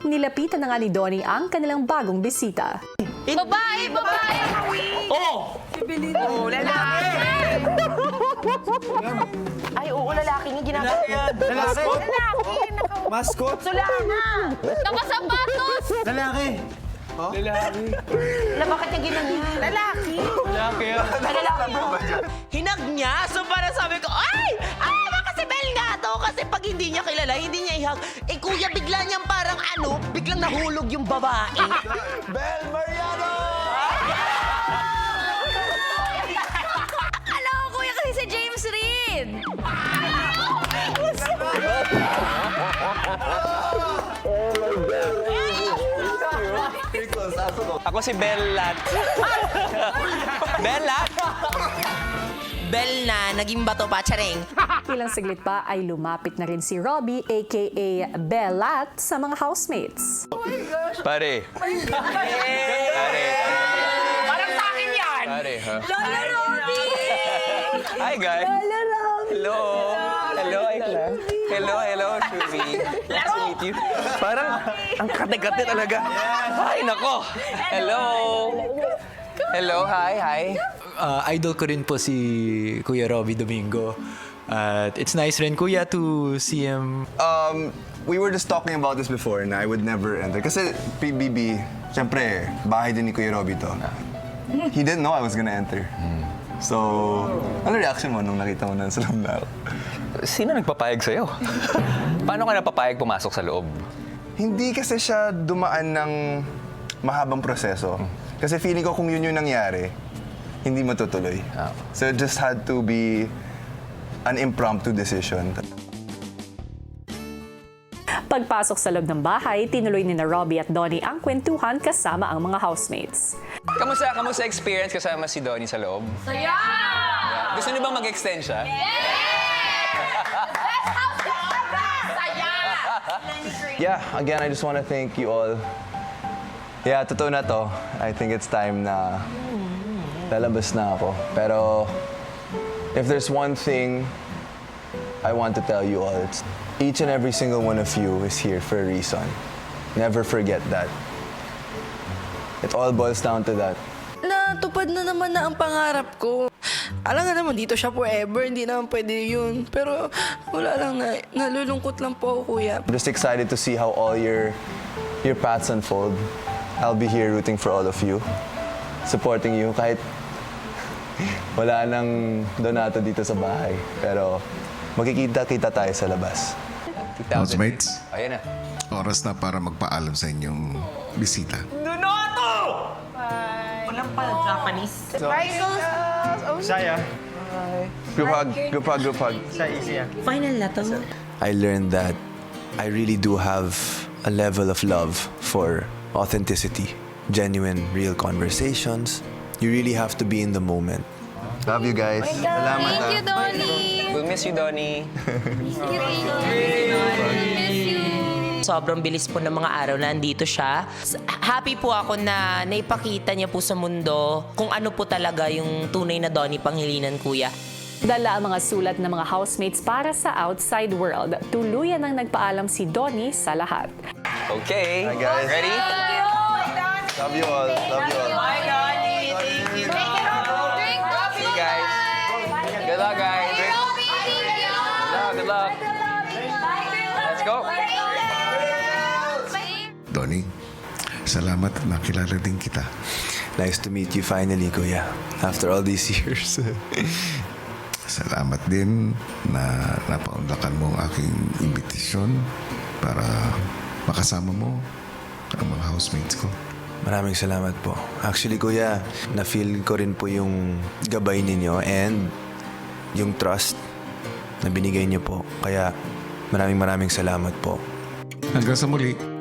Nilapitan na nga ni Donnie ang kanilang bagong bisita. Babae! Babae! Oh! Oh, lalaki! Ay, oo, lalaki nga ginagawa. Lalaki! Lalaki! Mascot! Sulana! Nakasapatos! Lalaki! Lalaki! Bakit niya ginanyan? Lalaki! Lalaki! Lalaki mo. Hinag niya. So parang sabi ko, ay! Baka si Bel nga to. Kasi pag hindi niya kilala, hindi niya ihag. Eh kuya, bigla niyang parang biglang nahulog yung babae. Bel Mariano! Akala ko kuya kasi si James Reid. Ako si Bellat. Bellat? Bel na, naging bato pa, charing. Ilang saglit pa ay lumapit na rin si Robbie aka Bellat sa mga housemates. Pare. Parang sa akin yan! Pare, ha? Lola Robbie! Hi, guys. Hello. Hello, Aikla. Hello, Shuvi. Nice to meet you. Parang ang kate-kate talaga. Ay, nako. Hello. Hello, hi. Idol ko rin po si Kuya Robbie Domingo. At it's nice rin, Kuya, to see him. We were just talking about this before na I would never enter. Kasi PBB, syempre, bahay din ni Kuya Robbie to. He didn't know I was gonna enter. So, ano reaction mo nung nakita mo na sa loob na ako? Sino nagpapayag sa'yo? Paano ka napapayag pumasok sa loob? Hindi kasi siya dumaan ng mahabang proseso. Kasi feeling ko kung yun yung nangyari, hindi matutuloy. So it just had to be an impromptu decision. Pagpasok sa loob ng bahay, tinuloy ni na Robbie at Donnie ang kwentuhan kasama ang mga housemates. Kamusta experience kasama si Donnie sa loob? Saya! Gusto niyo bang mag-extend siya? Yeah, again, I just want to thank you all. Yeah, totoo na to. I think it's time na lalabas na ako. Pero if there's one thing I want to tell you all, it's each and every single one of you is here for a reason. Never forget that. It all boils down to that. Natupad na naman na ang pangarap ko. Alam nga naman, dito siya forever. Hindi naman pwede yun. Pero wala lang na, nalulungkot lang po ako, kuya. I'm just excited to see how all your paths unfold. I'll be here rooting for all of you, supporting you kahit wala nang Donato dito sa bahay. Pero magkikita-kita tayo sa labas. Housemates, Ayan na. oras na para magpaalam sa inyong bisita. Walang pala Japanese. Saya. Group hug. Final na to. I learned that I really do have a level of love for authenticity, genuine, real conversations. You really have to be in the moment. Love you guys. Salamat. Thank you, Donnie! We'll miss you, Donnie. Miss you! Sobrang bilis po ng mga araw na andito siya. Happy po ako na naipakita niya po sa mundo kung ano po talaga yung tunay na Donnie Panghilinan, kuya. Dala ang mga sulat ng mga housemates para sa outside world. Tuluyan ang nagpaalam si Donnie sa lahat. Okay. Hi, guys. Ready? Love you all. Love you all. See you guys. Good luck, guys. Good luck. Let's go. Donnie, salamat at nakilala din kita. Nice to meet you finally, Kuya, after all these years. Salamat din na napaunlakan mo ang aking imbitasyon para makasama mo ang mga housemates ko. Maraming salamat po. Actually, Kuya, na-feel ko rin po yung gabay ninyo and yung trust na binigay niyo po. Kaya maraming salamat po. Hanggang sa muli.